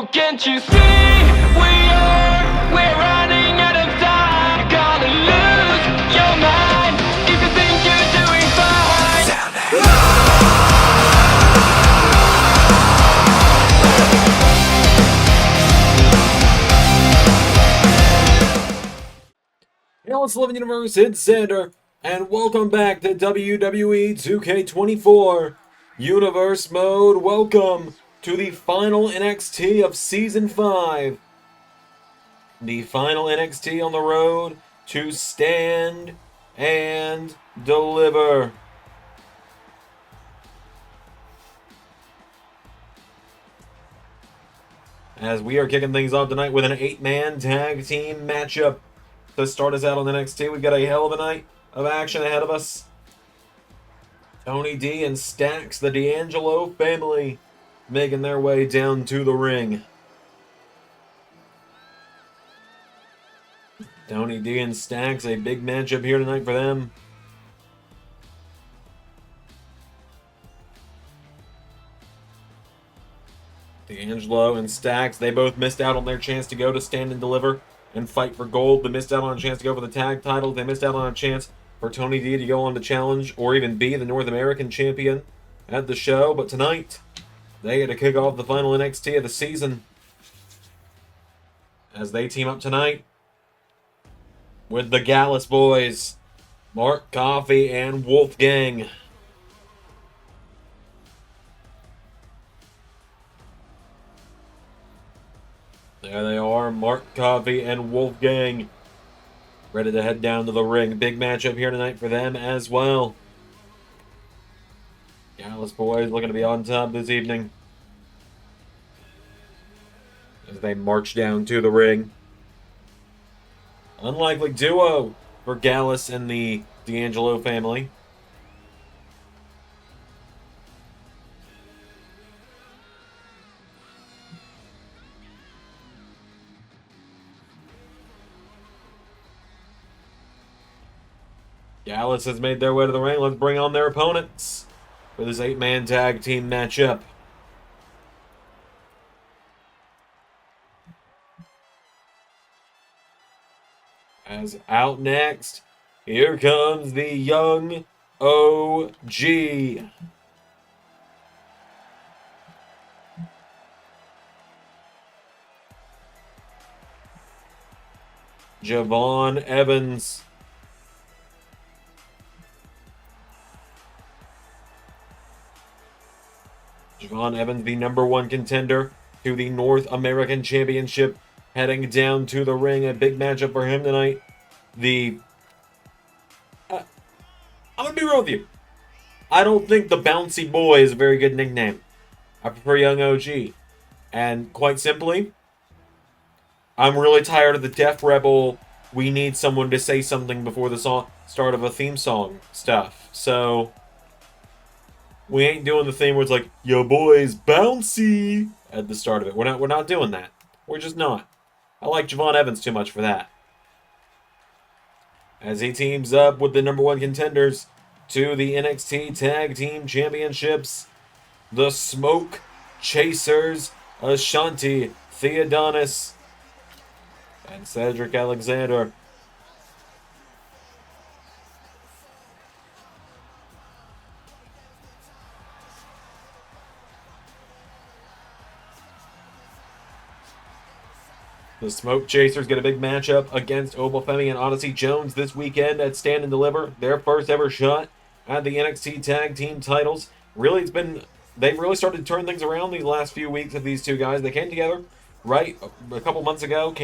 Oh, can't you see we're running out of time? You gotta lose your mind if you think you're doing fine. Hey, what's Living Universe? It's Xander, and welcome back to WWE 2K24 Universe Mode. Welcome to the final NXT of Season 5. The final NXT on the road to Stand and Deliver. As we are kicking things off tonight with an 8-man tag team matchup. To start us out on NXT, we've got a hell of a night of action ahead of us. Tony D and Stacks, the D'Angelo family, making their way down to the ring. Tony D and Stacks, a big matchup here tonight for them. D'Angelo and Stacks, they both missed out on their chance to go to Stand and Deliver and fight for gold. They missed out on a chance to go for the tag titles. They missed out on a chance for Tony D to go on to challenge or even be the North American champion at the show. But tonight, they get to kick off the final NXT of the season as they team up tonight with the Gallus boys, Mark Coffey and Wolfgang. There they are, Mark Coffey and Wolfgang, ready to head down to the ring. Big matchup here tonight for them as well. Gallus boys looking to be on top this evening as they march down to the ring. Unlikely duo for Gallus and the D'Angelo family. Gallus has made their way to the ring. Let's bring on their opponents for this 8-man tag team matchup. As out next, here comes the young OG. Javon Evans. Javon Evans, the #1 contender to the North American Championship, heading down to the ring. A big matchup for him tonight. I'm going to be real with you. I don't think the Bouncy Boy is a very good nickname. I prefer Young OG. And quite simply, I'm really tired of the Def Rebel, we need someone to say something before the start of a theme song stuff. So we ain't doing the thing where it's like, yo boys, bouncy at the start of it. We're not doing that. We're just not. I like Javon Evans too much for that. As he teams up with the #1 contenders to the NXT Tag Team Championships, the Smoke Chasers, Ashanti Theodonis and Cedric Alexander. The Smoke Chasers get a big matchup against Obafemi and Odyssey Jones this weekend at Stand and Deliver. Their first ever shot at the NXT Tag Team titles. Really, they've really started to turn things around these last few weeks of these two guys. They came together, right, a couple months ago,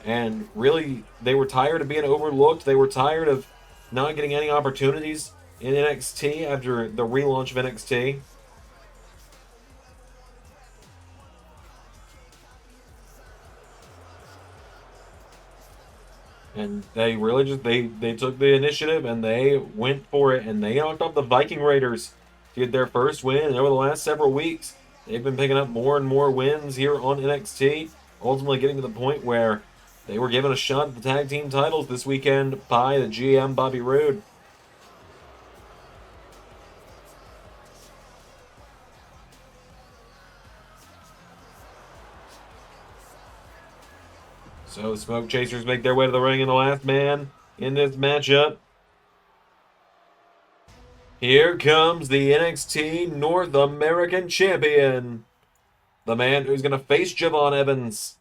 and really, they were tired of being overlooked. They were tired of not getting any opportunities in NXT after the relaunch of NXT. And they really just, they took the initiative and they went for it. And they knocked off the Viking Raiders to get their first win. And over the last several weeks, they've been picking up more and more wins here on NXT. Ultimately getting to the point where they were given a shot at the tag team titles this weekend by the GM, Bobby Roode. So the Smoke Chasers make their way to the ring, and the last man in this matchup. Here comes the NXT North American Champion. The man who's going to face Javon Evans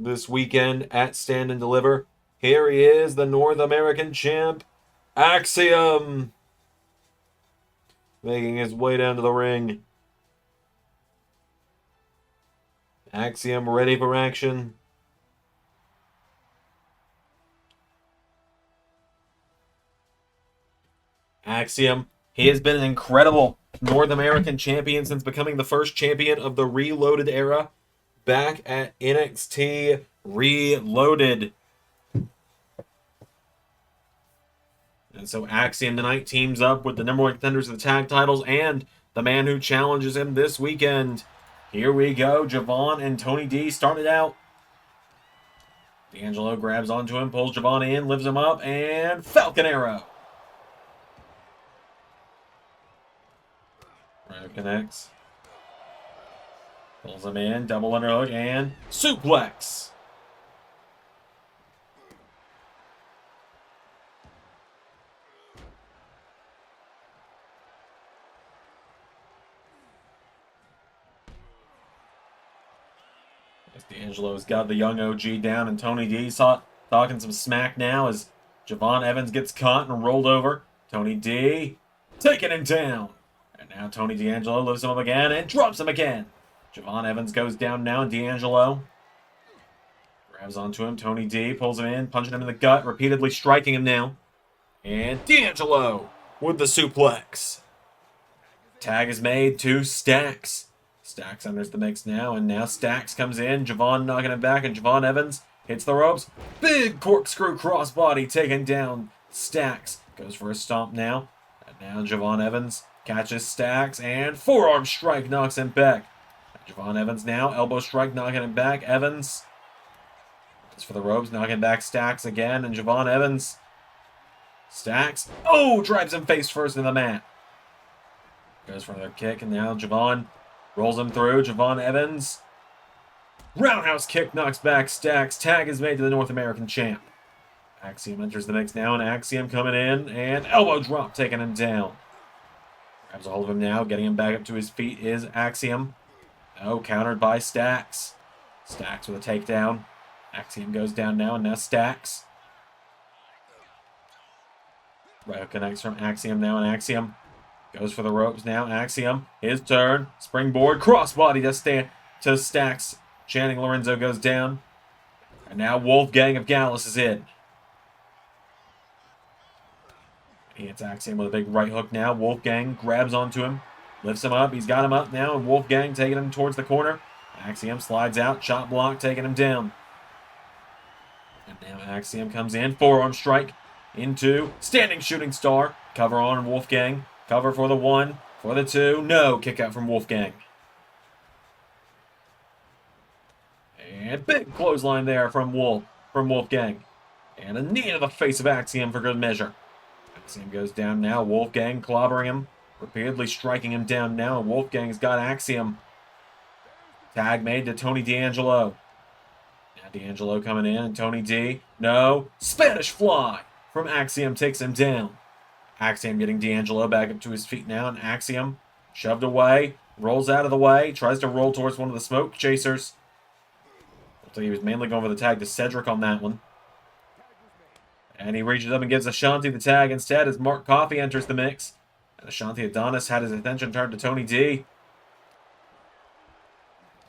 this weekend at Stand and Deliver. Here he is, the North American champ, Axiom, making his way down to the ring. Axiom ready for action. Axiom, he has been an incredible North American champion since becoming the first champion of the Reloaded era back at NXT Reloaded. And so Axiom tonight teams up with the number one contenders of the tag titles and the man who challenges him this weekend. Here we go. Javon and Tony D started out. D'Angelo grabs onto him, pulls Javon in, lifts him up, and Falcon Arrow. Right, connects. Pulls him in, double underhook, and suplex. As D'Angelo's got the young OG down, and Tony D talking some smack now as Javon Evans gets caught and rolled over. Tony D taking him down. And now Tony D'Angelo lifts him up again and drops him again. Javon Evans goes down now, and D'Angelo grabs onto him. Tony D pulls him in, punching him in the gut, repeatedly striking him now. And D'Angelo with the suplex. Tag is made to Stacks. Stacks enters the mix now, and now Stacks comes in. Javon knocking him back, and Javon Evans hits the ropes. Big corkscrew crossbody taking down Stacks. Goes for a stomp now. And now Javon Evans catches Stacks, and forearm strike knocks him back. Javon Evans now, elbow strike knocking him back. Evans goes for the ropes, knocking back Stacks again, and Javon Evans. Stacks, drives him face first in the mat. Goes for another kick, and now Javon rolls him through. Javon Evans. Roundhouse kick knocks back Stacks. Tag is made to the North American champ. Axiom enters the mix now, and Axiom coming in, and elbow drop taking him down. Grabs a hold of him now, getting him back up to his feet is Axiom. Countered by Stacks. Stacks with a takedown. Axiom goes down now, and now Stacks. Right hook connects from Axiom now, and Axiom goes for the ropes now. Axiom, his turn. Springboard, crossbody to Stacks. Channing Lorenzo goes down. And now Wolfgang of Gallus is in. He hits Axiom with a big right hook now. Wolfgang grabs onto him. Lifts him up. He's got him up now. And Wolfgang taking him towards the corner. Axiom slides out. Chop block taking him down. And now Axiom comes in. Forearm strike into standing shooting star. Cover on Wolfgang. Cover for the 1, for the 2. No, kick out from Wolfgang. And big clothesline there from Wolfgang. And a knee to the face of Axiom for good measure. Axiom goes down now. Wolfgang clobbering him. Repeatedly striking him down now. Wolfgang's got Axiom. Tag made to Tony D'Angelo. Now D'Angelo coming in, and Tony D. No. Spanish fly from Axiom takes him down. Axiom getting D'Angelo back up to his feet now, and Axiom shoved away, rolls out of the way, tries to roll towards one of the Smoke Chasers. Looks like he was mainly going for the tag to Cedric on that one. And he reaches up and gives Ashanti the tag instead as Mark Coffey enters the mix. And Ashanti Adonis had his attention turned to Tony D.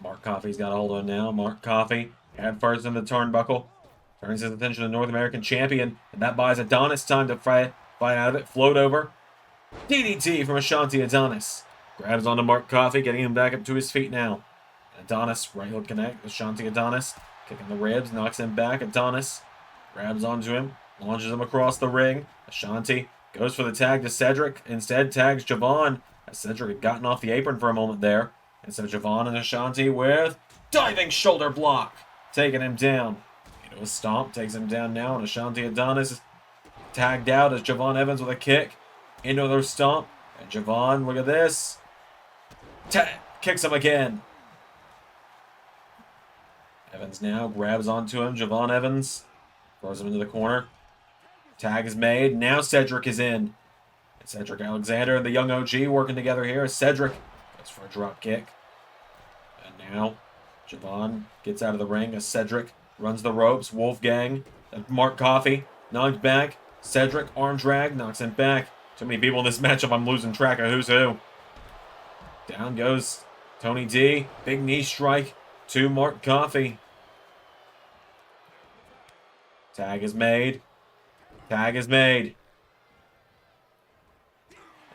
Mark Coffey's got a hold of him now. Mark Coffey, head first in the turnbuckle. Turns his attention to the North American champion, and that buys Adonis time to fight out of it. Float over. DDT from Ashanti Adonis. Grabs onto Mark Coffey, getting him back up to his feet now. Adonis, right hook connect. Ashanti Adonis kicking the ribs, knocks him back. Adonis grabs onto him, launches him across the ring. Ashanti goes for the tag to Cedric. Instead tags Javon, as Cedric had gotten off the apron for a moment there. And so Javon and Ashanti with diving shoulder block, taking him down. Into a stomp, takes him down now, and Ashanti Adonis is tagged out as Javon Evans with a kick into another stomp. And Javon, look at this. Kicks him again. Evans now grabs onto him. Javon Evans throws him into the corner. Tag is made. Now Cedric is in. And Cedric Alexander and the young OG working together here. Cedric goes for a drop kick. And now Javon gets out of the ring as Cedric runs the ropes. Wolfgang, Mark Coffey, knocked back. Cedric, arm drag, knocks him back. Too many people in this matchup, I'm losing track of who's who. Down goes Tony D. Big knee strike to Mark Coffey. Tag is made. Tag is made.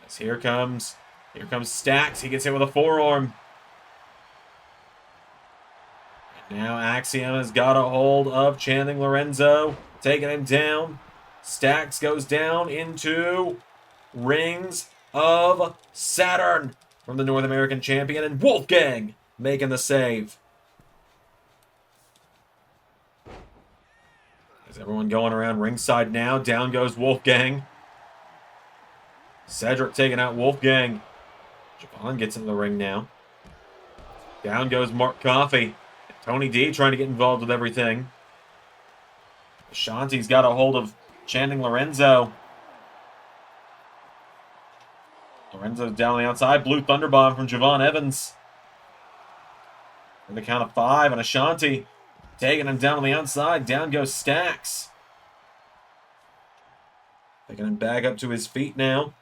As here comes Stacks. He gets hit with a forearm. And now Axiom has got a hold of Channing Lorenzo, taking him down. Stacks goes down into Rings of Saturn from the North American champion, and Wolfgang making the save. Is everyone going around ringside now? Down goes Wolfgang. Cedric taking out Wolfgang. Javon gets in the ring now. Down goes Mark Coffey. Tony D trying to get involved with everything. Ashanti's got a hold of Channing Lorenzo. Lorenzo's down on the outside. Blue Thunderbomb from Javon Evans. For the count of 5, and Ashanti taking him down on the outside. Down goes Stacks. Picking him back up to his feet now.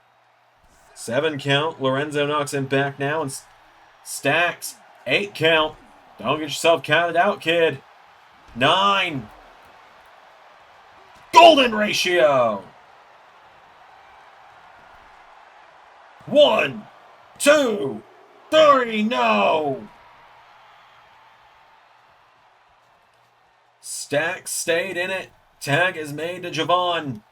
7 count. Lorenzo knocks him back now. And Stacks. 8 count. Don't get yourself counted out, kid. 9. Golden ratio. 1, 2, 3, no. Stacks stayed in it. Tag is made to Javon.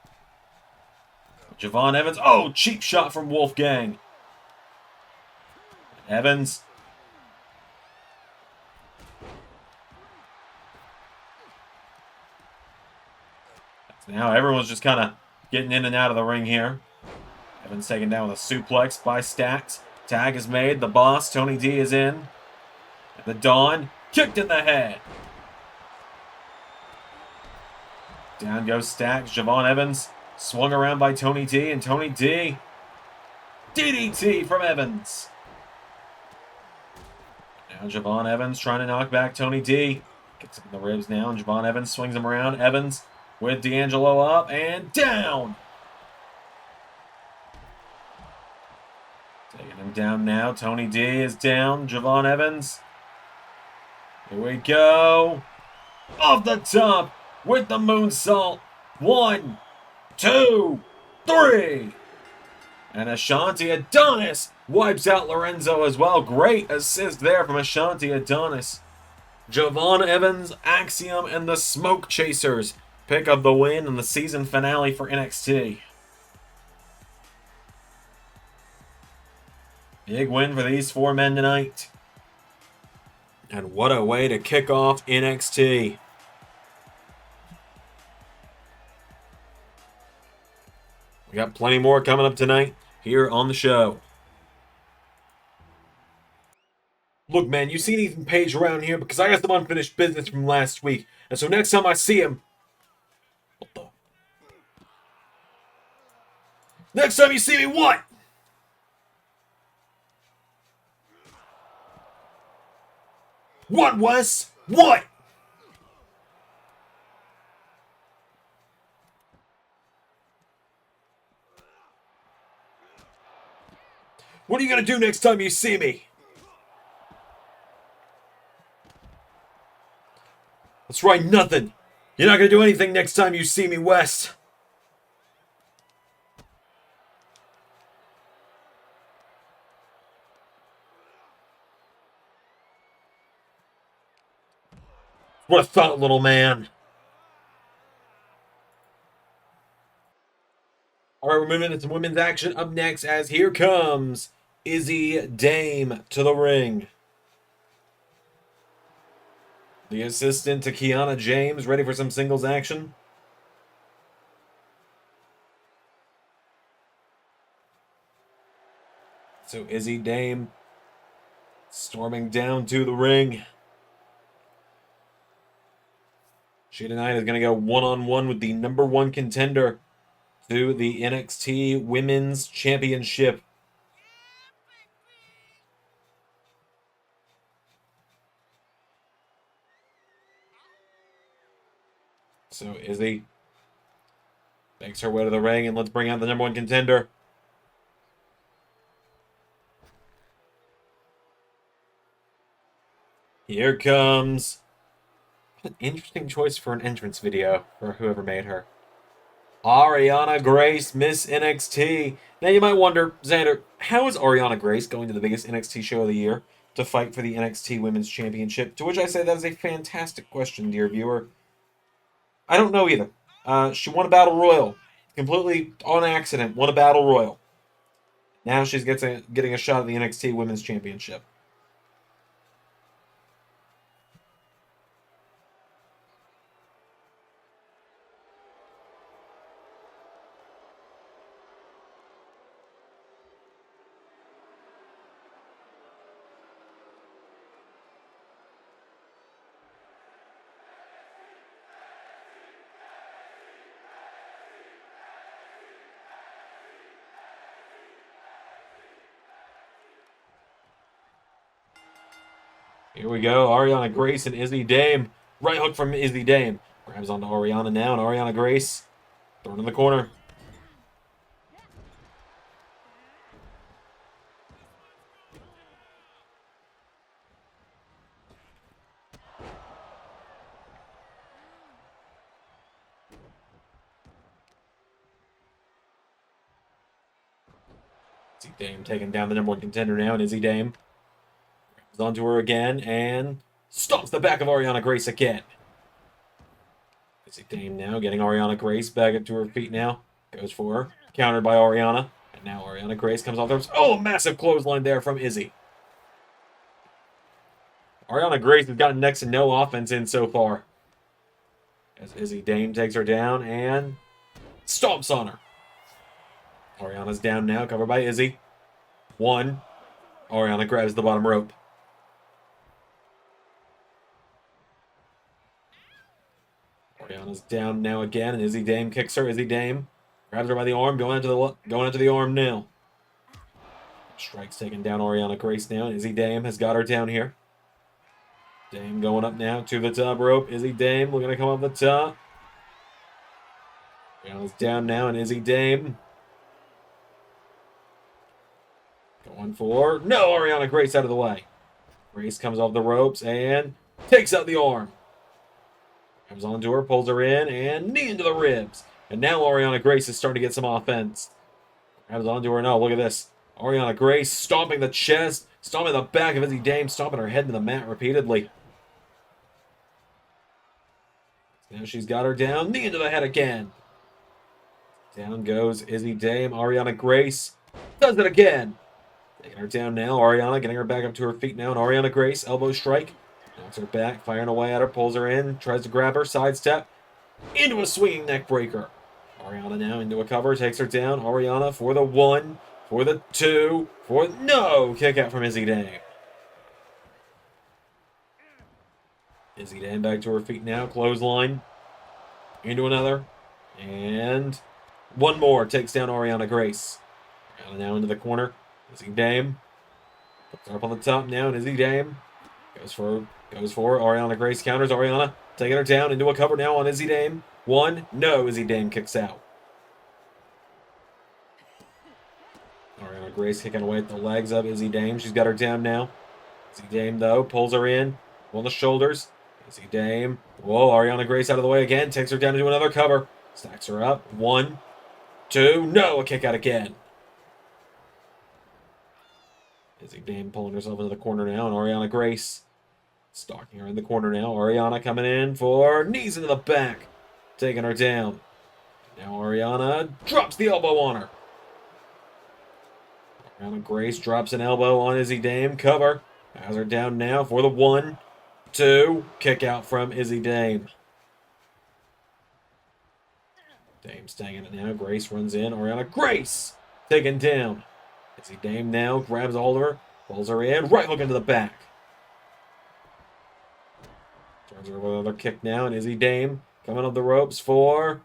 Javon Evans. Oh, cheap shot from Wolfgang. Evans. Now everyone's just kind of getting in and out of the ring here. Evans taken down with a suplex by Stacks. Tag is made. The boss, Tony D, is in. And the Dawn kicked in the head. Down goes Stacks. Javon Evans swung around by Tony D, and Tony D. DDT from Evans. Now Javon Evans trying to knock back Tony D. Gets him in the ribs now, and Javon Evans swings him around. Evans with D'Angelo up and down. Taking him down now. Tony D is down. Javon Evans. Here we go. Off the top with the moonsault. 1, 2, 3. And Ashanti Adonis wipes out Lorenzo as well. Great assist there from Ashanti Adonis. Javon Evans, Axiom, and the Smoke Chasers pick up the win in the season finale for NXT. Big win for these 4 men tonight. And what a way to kick off NXT. We got plenty more coming up tonight here on the show. Look, man, you seen Ethan Page around here because I got some unfinished business from last week. And so next time I see him... What the... Next time you see me, what? What, Wes? What? What are you gonna do next time you see me? That's right, nothing. You're not gonna do anything next time you see me, Wes. What a thought, little man. Alright, we're moving into some women's action up next as here comes Izzy Dame to the ring. The assistant to Kiana James, ready for some singles action. So Izzy Dame storming down to the ring. She tonight is going to go one-on-one with the #1 contender to the NXT Women's Championship. So Izzy makes her way to the ring, and let's bring out the #1 contender. Here comes... What an interesting choice for an entrance video for whoever made her. Ariana Grace, Miss NXT. Now you might wonder, Xander, how is Ariana Grace going to the biggest NXT show of the year to fight for the NXT Women's Championship? To which I say that is a fantastic question, dear viewer. I don't know either. She won a Battle Royal. Completely on accident, won a Battle Royal. Now she's getting a shot at the NXT Women's Championship. Here we go. Ariana Grace and Izzy Dame. Right hook from Izzy Dame. Grabs onto Ariana now, and Ariana Grace thrown in the corner. Izzy Dame taking down the #1 contender now, and Izzy Dame grabs onto her again and stomps the back of Ariana Grace again. Izzy Dame now getting Ariana Grace back up to her feet now. Goes for her. Countered by Ariana. And now Ariana Grace comes off the ropes. Oh, massive clothesline there from Izzy. Ariana Grace has gotten next to no offense in so far. As Izzy Dame takes her down and stomps on her. Ariana's down now, covered by Izzy. 1. Ariana grabs the bottom rope. Ariana's down now again, and Izzy Dame kicks her. Izzy Dame grabs her by the arm, going into the arm now. Strike's taking down Ariana Grace now, and Izzy Dame has got her down here. Dame going up now to the top rope. Izzy Dame looking to come up the top. Ariana's down now, and Izzy Dame going for... No, Ariana Grace out of the way. Grace comes off the ropes and takes out the arm. Comes onto her, pulls her in, and knee into the ribs. And now Ariana Grace is starting to get some offense. Grabs onto her. No, look at this. Ariana Grace stomping the chest, stomping the back of Izzy Dame, stomping her head into the mat repeatedly. Now she's got her down. Knee into the head again. Down goes Izzy Dame. Ariana Grace does it again. Taking her down now. Ariana getting her back up to her feet now. And Ariana Grace, elbow strike. Knocks her back, firing away at her, pulls her in, tries to grab her, sidestep, into a swinging neck breaker. Ariana now into a cover, takes her down. Ariana for the 1, for the 2, for... No! Kick out from Izzy Dame. Izzy Dame back to her feet now, clothesline. Into another. And one more, takes down Ariana Grace. Ariana now into the corner. Izzy Dame puts her up on the top now, and Izzy Dame goes for Ariana Grace counters. Ariana taking her down into a cover now on Izzy Dame. 1. No, Izzy Dame kicks out. Ariana Grace kicking away at the legs of Izzy Dame. She's got her down now. Izzy Dame, though, pulls her in on the shoulders. Izzy Dame. Whoa, Ariana Grace out of the way again. Takes her down into another cover. Stacks her up. 1, 2. No, a kick out again. Izzy Dame pulling herself into the corner now, and Ariana Grace stalking her in the corner now. Ariana coming in for knees into the back, taking her down. Now Ariana drops the elbow on her. Ariana Grace drops an elbow on Izzy Dame. Cover. Has her down now for the 1, 2. Kick out from Izzy Dame. Dame's taking it now. Grace runs in. Ariana Grace taken down. Izzy Dame now grabs a hold of her, pulls her in, right hook into the back. Turns her with another kick now, and Izzy Dame coming up the ropes for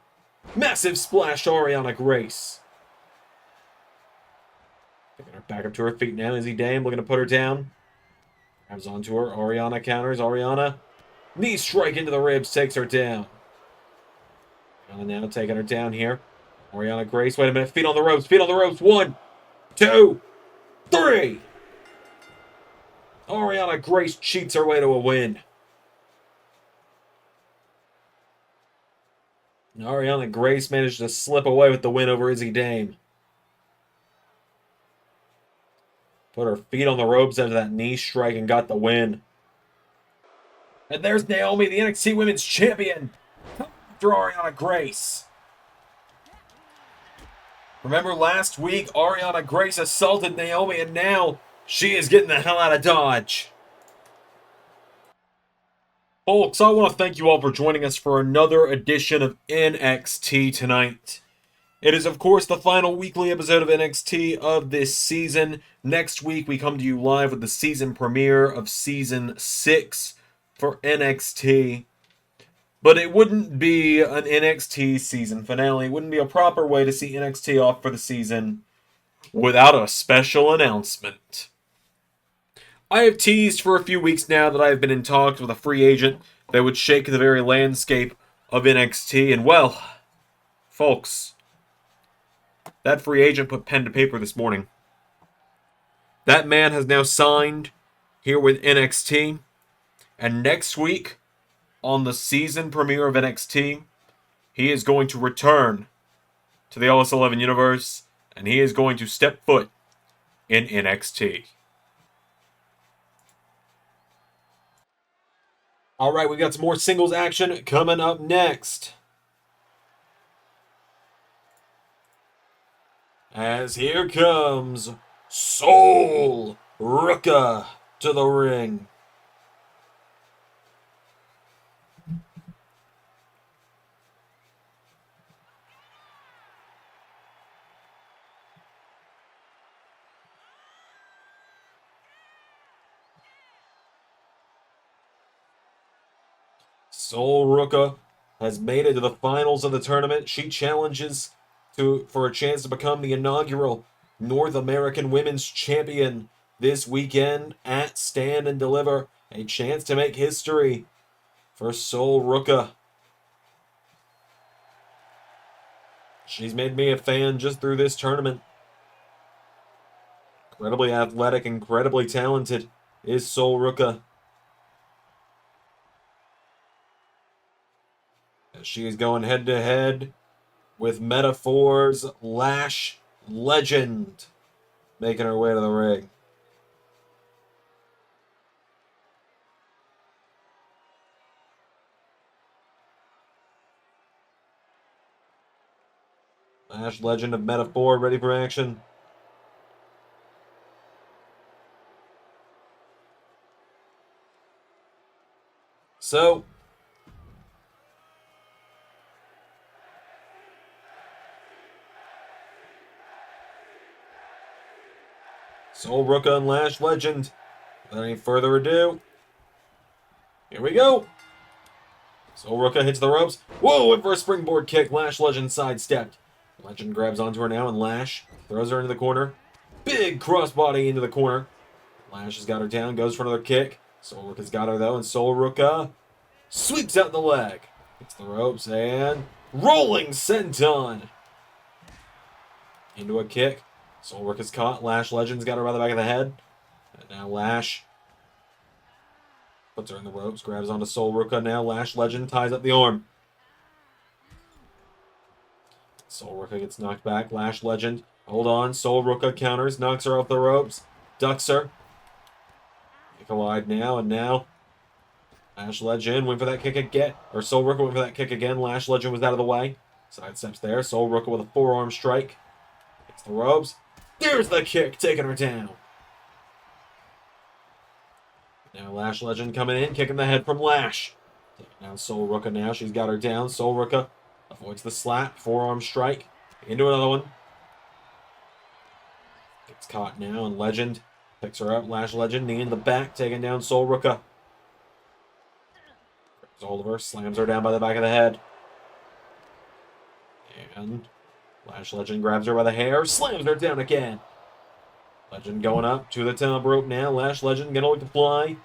massive splash to Ariana Grace. Picking her back up to her feet now. Izzy Dame looking to put her down. Grabs onto her. Ariana counters. Ariana knee strike into the ribs, takes her down. Ariana now taking her down here. Ariana Grace, wait a minute. Feet on the ropes. Feet on the ropes. 1, 2, 3. Ariana Grace cheats her way to a win. And Ariana Grace managed to slip away with the win over Izzy Dame. Put her feet on the ropes after that knee strike and got the win. And there's Naomi, the NXT Women's Champion, after Ariana Grace. Remember last week, Ariana Grace assaulted Naomi, and now she is getting the hell out of Dodge. Folks, I want to thank you all for joining us for another edition of NXT tonight. It is, of course, the final weekly episode of NXT of this season. Next week, we come to you live with the season premiere of Season 6 for NXT. But it wouldn't be an NXT season finale. It wouldn't be a proper way to see NXT off for the season without a special announcement. I have teased for a few weeks now that I have been in talks with a free agent that would shake the very landscape of NXT. And well, folks, that free agent put pen to paper this morning. That man has now signed here with NXT. And next week, on the season premiere of NXT, he is going to return to the LS11 universe, and he is going to step foot in NXT. Alright, we got some more singles action coming up next. As here comes Soul Ruca to the ring. Soul Ruca has made it to the finals of the tournament. She challenges for a chance to become the inaugural North American Women's Champion this weekend at Stand and Deliver. A chance to make history for Soul Ruca. She's made me a fan just through this tournament. Incredibly athletic, incredibly talented is Soul Ruca. She is going head to head with Metaphor's Lash Legend, making her way to the ring. Lash Legend of Metaphor ready for action. So, Soul Ruca and Lash Legend. Without any further ado, here we go. Soul Ruca hits the ropes. Whoa, went for a springboard kick. Lash Legend sidestepped. Legend grabs onto her now, and Lash throws her into the corner. Big crossbody into the corner. Lash has got her down, goes for another kick. Soul Ruca's got her though, and Soul Ruca sweeps out the leg. Hits the ropes and rolling senton into a kick. Soul Ruca's caught. Lash Legend's got her by the back of the head. And now Lash puts her in the ropes, grabs onto Soul Ruca now. Lash Legend ties up the arm. Soul Ruca gets knocked back. Lash Legend, hold on. Soul Ruca counters, knocks her off the ropes, ducks her. They collide now, and now Lash Legend went for that kick again. Or Soul Ruca went for that kick again. Lash Legend was out of the way. Sidesteps there. Soul Ruca with a forearm strike. Hits the ropes. There's the kick, taking her down. Now Lash Legend coming in, kicking the head from Lash. Taking down Soul Ruca now. She's got her down. Soul Ruca avoids the slap. Forearm strike. Into another one. Gets caught now, and Legend picks her up. Lash Legend, knee in the back, taking down Soul Ruca. Oliver slams her down by the back of the head. And Lash Legend grabs her by the hair, slams her down again. Legend going up to the top rope now. Lash Legend gonna look to fly.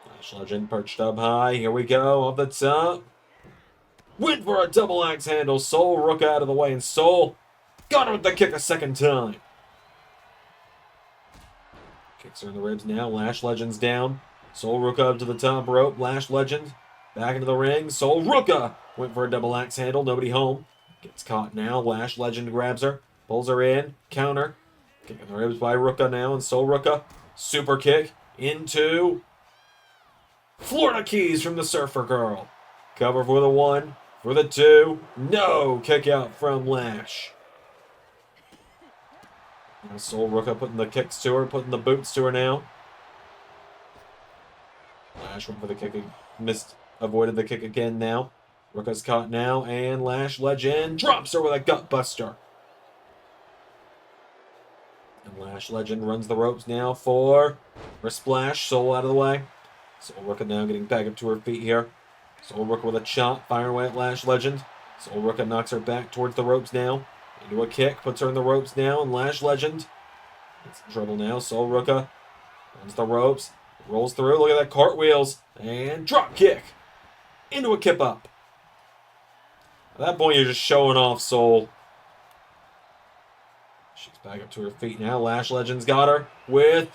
Lash Legend perched up high. Here we go, off the top. Went for a double axe handle. Soul Ruka out of the way, and Soul got her with the kick a second time. Kicks her in the ribs now. Lash Legend's down. Soul Ruka up to the top rope. Lash Legend back into the ring. Soul Ruka went for a double axe handle. Nobody home. Gets caught now. Lash Legend grabs her. Pulls her in. Counter. Kick in the ribs by Ruka now. And Soul Ruka. Super kick into Florida Keys from the Surfer Girl. Cover for the 1. For the 2. No! Kick out from Lash. Now Soul Ruka putting the kicks to her. Putting the boots to her now. Lash went for the kick. Missed. Avoided the kick again now. Ruka's caught now. And Lash Legend drops her with a gut buster. And Lash Legend runs the ropes now for her splash. Soul out of the way. Soul Ruka now getting back up to her feet here. Soul Ruka with a chop, firing away at Lash Legend. Soul Ruka knocks her back towards the ropes now. Into a kick, puts her in the ropes now, and Lash Legend gets in trouble now. Soul Ruka runs the ropes, rolls through. Look at that, cartwheels, and drop kick into a kip up. At that point, you're just showing off Soul. She's back up to her feet now. Lash Legend's got her with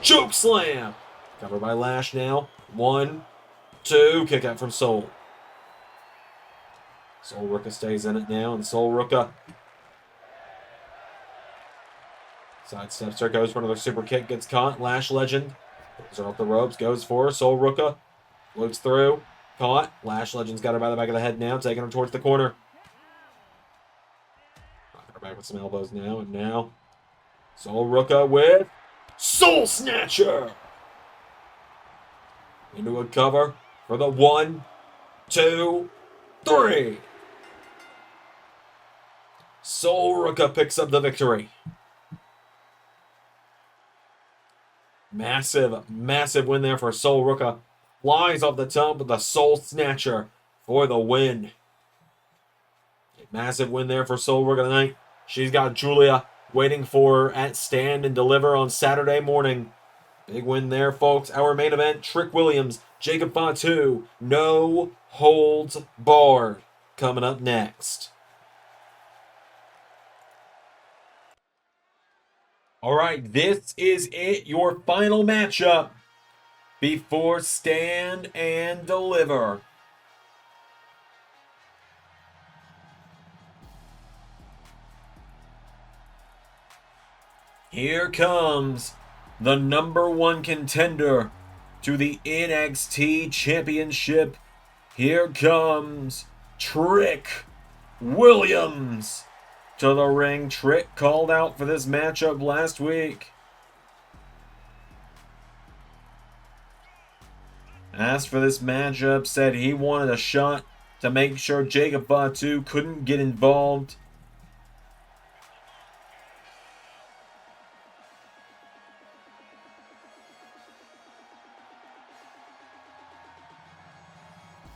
choke slam. Covered by Lash now. 1, 2, kick out from Soul. Soul Ruka stays in it now, and Soul Ruka sidesteps her, goes for another super kick, gets caught. Lash Legend pulls her off the ropes, goes for her. Soul Ruka floats through, caught. Lash Legend's got her by the back of the head now, taking her towards the corner. Knocking her back with some elbows now, and now Soul Ruka with Soul Snatcher! Into a cover for the 1, 2, 3. Soul Ruka picks up the victory. Massive, massive win there for Soul Ruka. Flies off the top with the Soul Snatcher for the win. A massive win there for Soul Ruka tonight. She's got Giulia waiting for her at Stand and Deliver on Saturday morning. Big win there, folks. Our main event, Trick Williams, Jacob Fatu, no holds barred. Coming up next. All right, this is it, your final matchup before Stand and Deliver. Here comes the #1 contender to the NXT Championship. Here comes Trick Williams to the ring. Trick called out for this matchup last week. Asked for this matchup, said he wanted a shot to make sure Jacob Fatu couldn't get involved.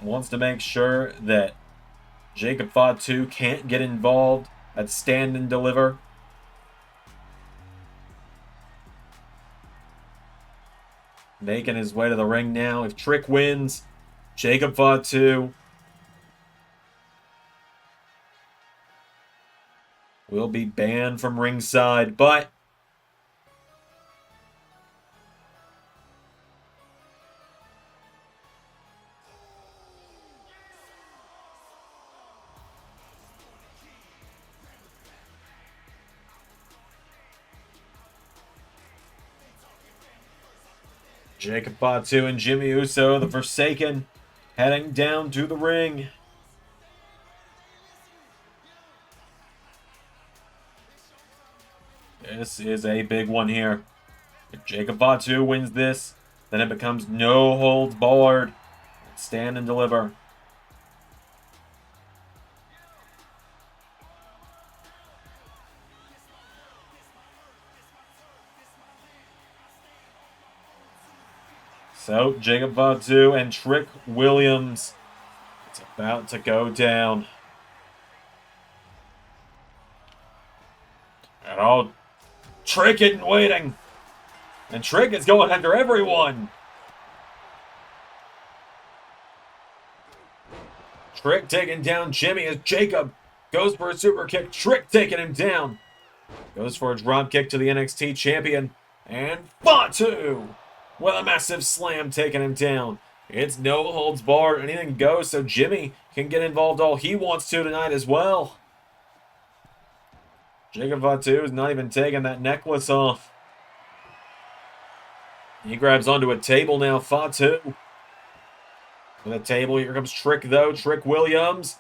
Wants to make sure that Jacob Fatu can't get involved at Stand and Deliver. Making his way to the ring now. If Trick wins, Jacob Fatu will be banned from ringside, but Jacob Fatu and Jimmy Uso, the Forsaken, heading down to the ring. This is a big one here. If Jacob Fatu wins this, then it becomes no holds barred. Stand and Deliver. So, Jacob Fatu and Trick Williams. It's about to go down. And all Trick isn't waiting. And Trick is going after everyone. Trick taking down Jimmy as Jacob goes for a super kick. Trick taking him down. Goes for a drop kick to the NXT champion. And Fatu with a massive slam taking him down. It's no holds barred. Anything goes, so Jimmy can get involved all he wants to tonight as well. Jacob Fatu is not even taking that necklace off. He grabs onto a table now, Fatu. With a table, here comes Trick though. Trick Williams.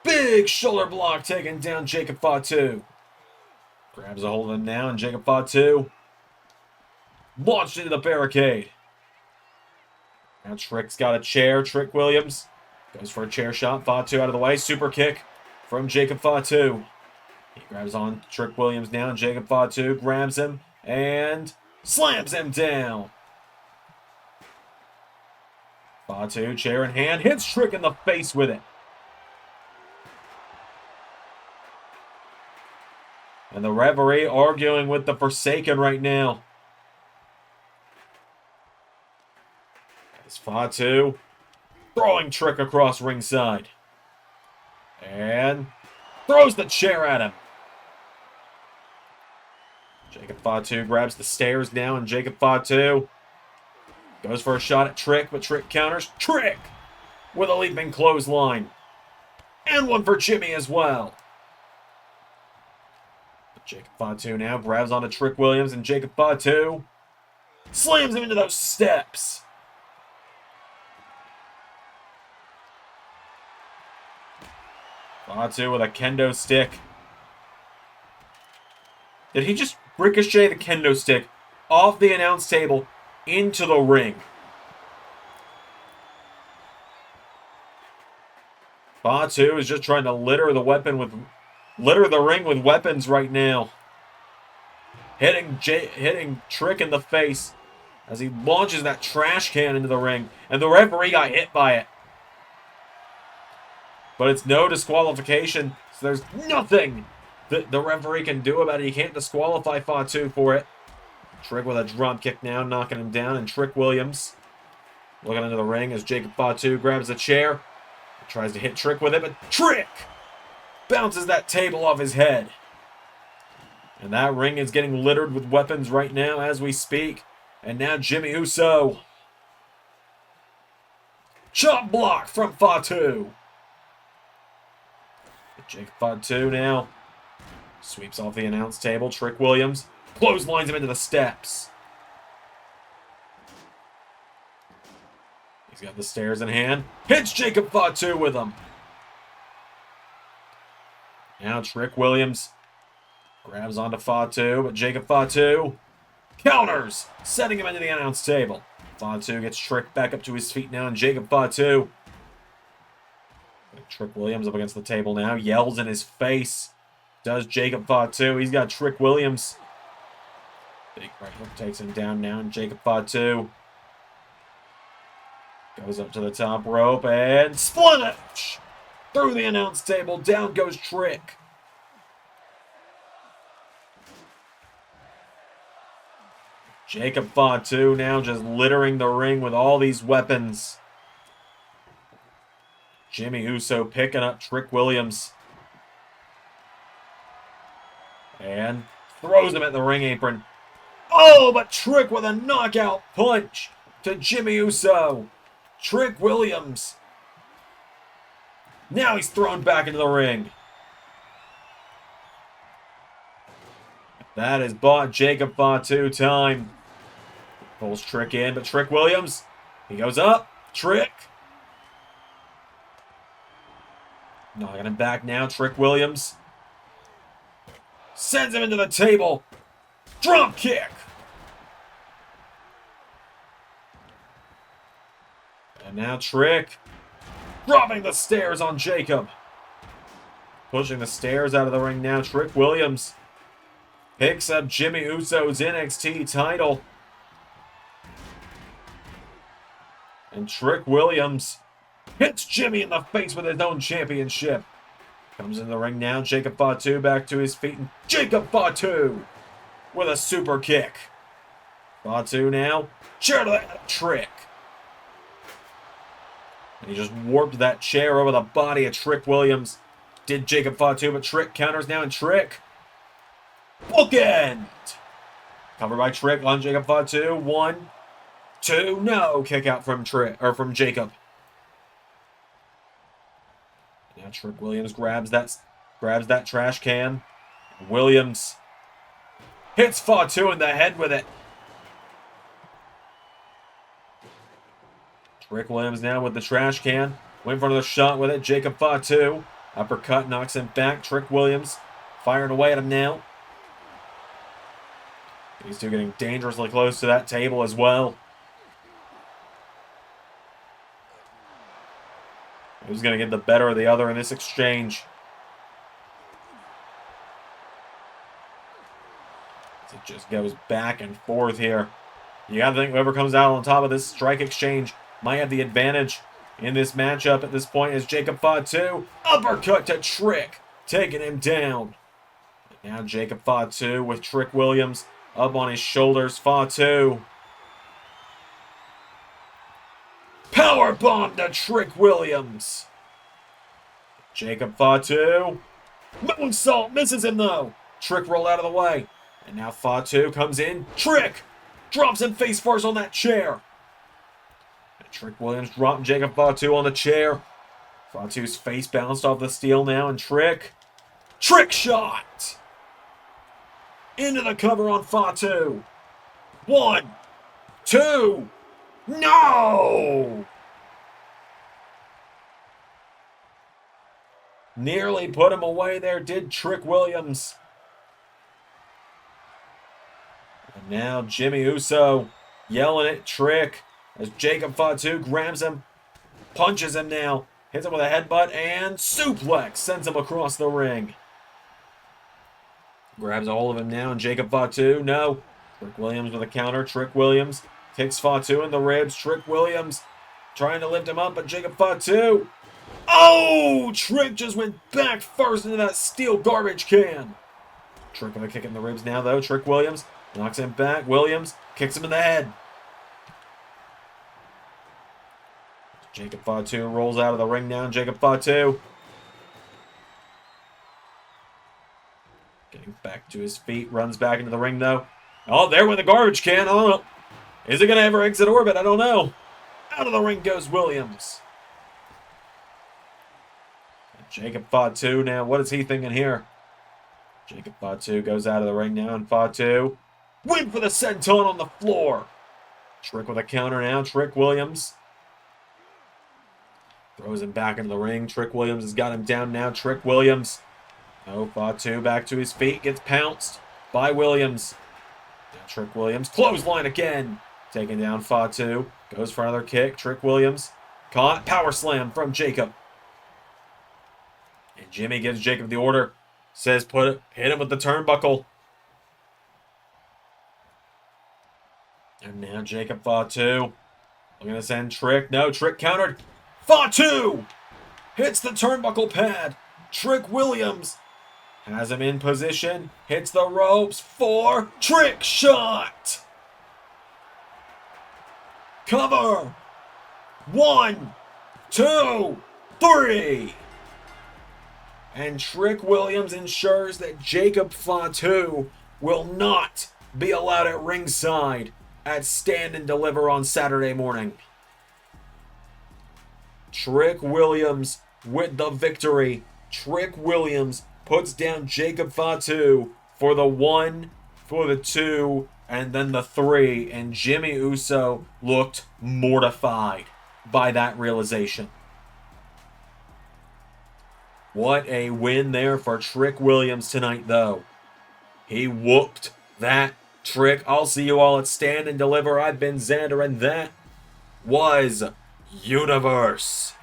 Big shoulder block taking down Jacob Fatu. Grabs a hold of him now, and Jacob Fatu launched into the barricade. Now Trick's got a chair. Trick Williams goes for a chair shot. Fatu out of the way. Super kick from Jacob Fatu. He grabs on Trick Williams now, and Jacob Fatu grabs him and slams him down. Fatu, chair in hand, hits Trick in the face with it. And the referee arguing with the Forsaken right now. As Fatu throwing Trick across ringside. And throws the chair at him. Jacob Fatu grabs the stairs now, and Jacob Fatu goes for a shot at Trick, but Trick counters. Trick with a leaping clothesline. And one for Jimmy as well. Jacob Fatu now grabs onto Trick Williams, and Jacob Fatu slams him into those steps. Fatu with a kendo stick. Did he just ricochet the kendo stick off the announce table into the ring? Fatu is just trying to litter the ring with weapons right now. Hitting Trick in the face as he launches that trash can into the ring, and the referee got hit by it. But it's no disqualification, so there's nothing that the referee can do about it. He can't disqualify Fatu for it. Trick with a drop kick now, knocking him down, and Trick Williams looking into the ring as Jacob Fatu grabs a chair. Tries to hit Trick with it, but Trick bounces that table off his head. And that ring is getting littered with weapons right now as we speak. And now Jimmy Uso. Chop block from Fatu. Jacob Fatu now sweeps off the announce table. Trick Williams clotheslines him into the steps. He's got the stairs in hand. Hits Jacob Fatu with them. Now Trick Williams grabs onto Fatu, but Jacob Fatu counters, setting him into the announce table. Fatu gets Trick back up to his feet now, and Jacob Fatu. Trick Williams up against the table now, yells in his face. Does Jacob Fatu. He's got Trick Williams. Big right hook takes him down now, and Jacob Fatu goes up to the top rope and splash! Through the announce table, down goes Trick. Jacob Fatu now just littering the ring with all these weapons. Jimmy Uso picking up Trick Williams. And throws him at the ring apron. Oh, but Trick with a knockout punch to Jimmy Uso. Trick Williams. Now he's thrown back into the ring. That has bought Jacob Fatu time. Pulls Trick in, but Trick Williams, he goes up. Trick. Knocking him back now. Trick Williams sends him into the table. Drop kick. And now Trick dropping the stairs on Jacob. Pushing the stairs out of the ring now. Trick Williams picks up Jimmy Uso's NXT title. And Trick Williams hits Jimmy in the face with his own championship. Comes in the ring now. Jacob Fatu back to his feet. And Jacob Fatu with a super kick. Fatu now. Chair to that Trick. And he just warped that chair over the body of Trick Williams. Did Jacob Fatu, but Trick counters now. And Trick. Bookend. Covered by Trick on Jacob Fatu. 1, 2, no. Kick out from from Jacob. Now Trick Williams grabs that trash can. Williams hits Fatu in the head with it. Trick Williams now with the trash can. Went for another shot with it. Jacob Fatu. Uppercut knocks him back. Trick Williams firing away at him now. These two getting dangerously close to that table as well. Who's going to get the better of the other in this exchange? It just goes back and forth here. You got to think whoever comes out on top of this strike exchange might have the advantage in this matchup at this point as Jacob Fatu. Uppercut to Trick, taking him down. Now Jacob Fatu with Trick Williams up on his shoulders. Fatu. Powerbomb to Trick Williams. Jacob Fatu. Moonsault misses him though. Trick rolled out of the way. And now Fatu comes in. Trick drops him face first on that chair. And Trick Williams dropping Jacob Fatu on the chair. Fatu's face bounced off the steel now. And Trick shot. Into the cover on Fatu. 1, 2. No! Nearly put him away there, did Trick Williams. And now Jimmy Uso yelling at Trick as Jacob Fatu grabs him, punches him now, hits him with a headbutt, and suplex sends him across the ring. Grabs a hold of him now, and Jacob Fatu, no. Trick Williams with a counter. Trick Williams kicks Fatu in the ribs. Trick Williams trying to lift him up, but Jacob Fatu. Oh! Trick just went back first into that steel garbage can. Trick with a kick in the ribs now, though. Trick Williams knocks him back. Williams kicks him in the head. Jacob Fatu rolls out of the ring now. Jacob Fatu getting back to his feet, runs back into the ring, though. Oh, there with the garbage can. I don't know. Is it going to ever exit orbit? I don't know. Out of the ring goes Williams. And Jacob Fatu now. What is he thinking here? Jacob Fatu goes out of the ring now, and Fatu went for the senton on the floor. Trick with a counter now. Trick Williams throws him back into the ring. Trick Williams has got him down now. Trick Williams. Oh, Fatu back to his feet. Gets pounced by Williams. Now Trick Williams. Clothesline again. Taking down Fatu. Goes for another kick. Trick Williams. Caught. Power slam from Jacob. And Jimmy gives Jacob the order. Says hit him with the turnbuckle. And now Jacob Fatu. Looking to send Trick. No, Trick countered. Fatu hits the turnbuckle pad. Trick Williams has him in position. Hits the ropes for Trick shot. Cover. 1, 2, 3. And Trick Williams ensures that Jacob Fatu will not be allowed at ringside at Stand and Deliver on Saturday morning. Trick Williams with the victory. Trick Williams puts down Jacob Fatu for the 1, for the 2, and then the 3. And Jimmy Uso looked mortified by that realization. What a win there for Trick Williams tonight, though. He whooped that Trick. I'll see you all at Stand and Deliver. I've been Xander, and that was Universe.